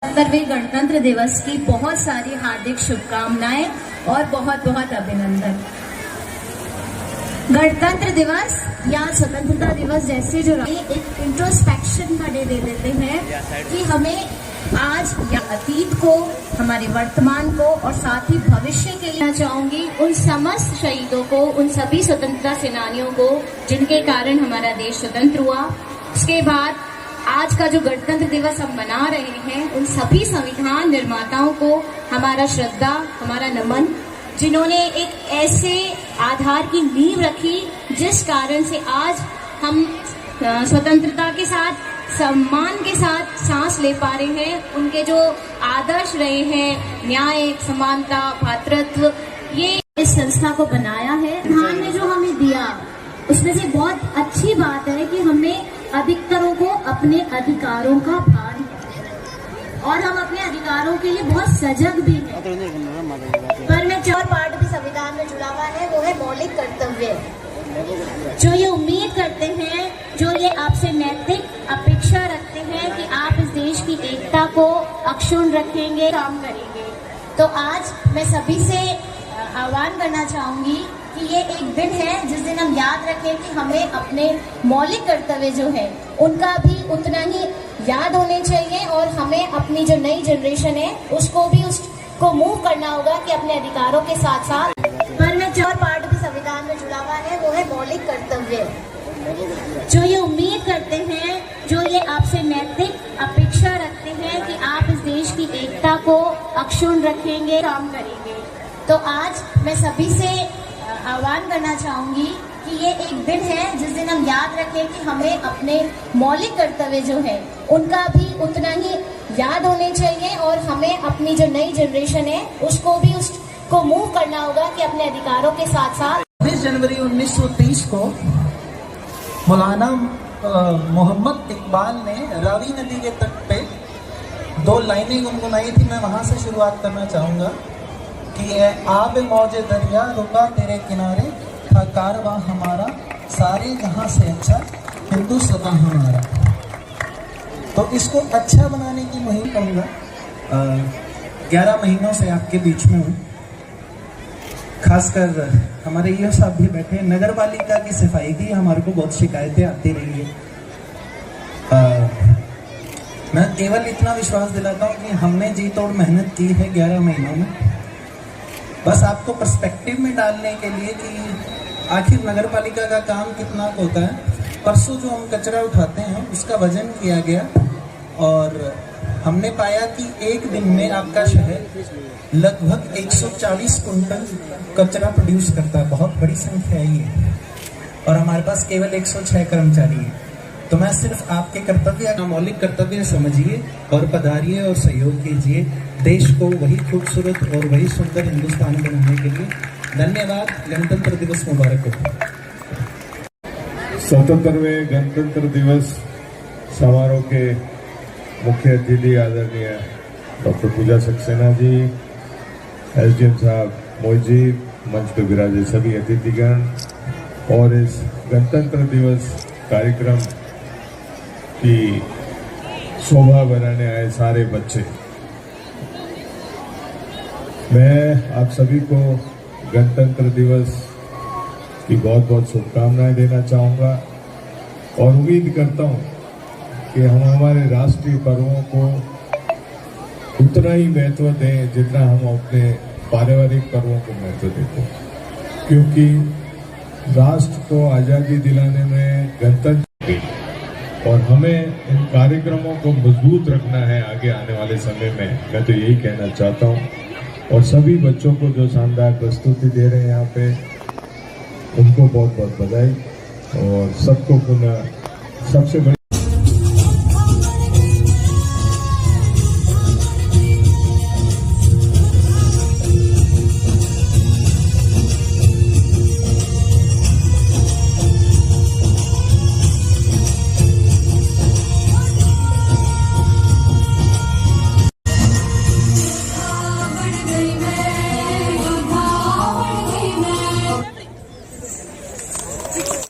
70वें गणतंत्र दिवस की बहुत सारी हार्दिक शुभकामनाएं और बहुत बहुत अभिनंदन। गणतंत्र दिवस या स्वतंत्रता दिवस जैसे जो एक इंट्रोस्पेक्शन का डे दे देते हैं कि हमें आज या अतीत को, हमारे वर्तमान को और साथ ही भविष्य के लिए चाहूंगी उन समस्त शहीदों को, उन सभी स्वतंत्रता सेनानियों को जिनके कारण हमारा देश स्वतंत्र हुआ। उसके बाद आज का जो गणतंत्र दिवस हम मना रहे हैं, उन सभी संविधान निर्माताओं को हमारा श्रद्धा, हमारा नमन, जिन्होंने एक ऐसे आधार की नींव रखी जिस कारण से आज हम स्वतंत्रता के साथ, सम्मान के साथ सांस ले पा रहे हैं। उनके जो आदर्श रहे हैं, न्याय, समानता, भातृत्व, ये इस संस्था को बनाया है। संविधान ने जो हमें दिया उसमें से बहुत अच्छी बात है कि हमें अधिकतरों को अपने अधिकारों का भान है और हम अपने अधिकारों के लिए बहुत सजग भी हैं। पर मैं चार पार्ट भी संविधान में जुड़ा हुआ है, वो है मौलिक कर्तव्य, जो ये उम्मीद करते हैं, जो ये आपसे नैतिक अपेक्षा रखते हैं कि आप इस देश की एकता को अक्षुण्ण रखेंगे, काम करेंगे। तो आज मैं सभी से आह्वान करना चाहूंगी कि ये एक दिन है जिस दिन हम याद रखें कि हमें अपने मौलिक कर्तव्य जो है उनका भी उतना ही याद होने चाहिए और हमें अपनी जो नई जनरेशन है उसको मूव करना होगा कि अपने अधिकारों के साथ साथ। पर मैं चार पार्ट भी संविधान में जुड़ा हुआ है, वो है मौलिक कर्तव्य, जो ये उम्मीद करते हैं, जो ये आपसे नैतिक अपेक्षा रखते हैं कि आप इस देश की एकता को अक्षुण्ण रखेंगे, काम करेंगे। तो आज मैं सभी से आह्वान करना चाहूंगी कि ये एक दिन है जिस दिन हम याद रखें कि हमें अपने मौलिक कर्तव्य जो है उनका भी उतना ही याद होने चाहिए और हमें अपनी जो नई जनरेशन है उसको मूव करना होगा कि अपने अधिकारों के साथ साथ। 20 जनवरी 1930 को मौलाना मोहम्मद इकबाल ने रावी नदी के तट पे 2 लाइनें गुनगुनाई थी। मैं वहां से शुरुआत करना चाहूंगा कि आब मौजे दरिया रुका तेरे किनारे, था कारवां हमारा सारे जहां से अच्छा, हिंदुस्तान हमारा। तो इसको अच्छा बनाने की मुहिम करूंगा। 11 महीनों से आपके बीच में हूँ, खासकर हमारे ईओ साहब भी बैठे। नगर पालिका की सफाई की हमारे को बहुत शिकायतें आती रही है। मैं केवल इतना विश्वास दिलाता हूँ कि हमने जी तोड़ मेहनत की है 11 महीनों में, बस आपको पर्सपेक्टिव में डालने के लिए कि आखिर नगर पालिका का काम कितना होता है। परसों जो हम कचरा उठाते हैं उसका वजन किया गया और हमने पाया कि एक दिन में आपका शहर लगभग 140 कुंटल कचरा प्रोड्यूस करता है। बहुत बड़ी संख्या है ये, और हमारे पास केवल 106 कर्मचारी हैं। तो मैं सिर्फ आपके कर्तव्य, मौलिक कर्तव्य समझिए और पधारिए और सहयोग कीजिए देश को वही खूबसूरत और वही सुंदर हिंदुस्तान बनाने के लिए। धन्यवाद। गणतंत्र दिवस मुबारक हो। 77वें गणतंत्र दिवस समारोह के मुख्य अतिथि आदरणीय डॉक्टर पूजा सक्सेना जी, एसडीएम साहब मोहित जी, मंच पर विराजे सभी अतिथिगण और इस गणतंत्र दिवस कार्यक्रम की शोभा बनाने आए सारे बच्चे, मैं आप सभी को गणतंत्र दिवस की बहुत बहुत शुभकामनाएं देना चाहूँगा और उम्मीद करता हूँ कि हम हमारे राष्ट्रीय पर्वों को उतना ही महत्व दें जितना हम अपने पारिवारिक पर्वों को महत्व देते हैं, क्योंकि राष्ट्र को आज़ादी दिलाने में गणतंत्र, और हमें इन कार्यक्रमों को मजबूत रखना है आगे आने वाले समय में। मैं तो यही कहना चाहता हूँ और सभी बच्चों को जो शानदार प्रस्तुति दे रहे हैं यहाँ पे, उनको बहुत बहुत बधाई और सबको पुनः सबसे बड़ी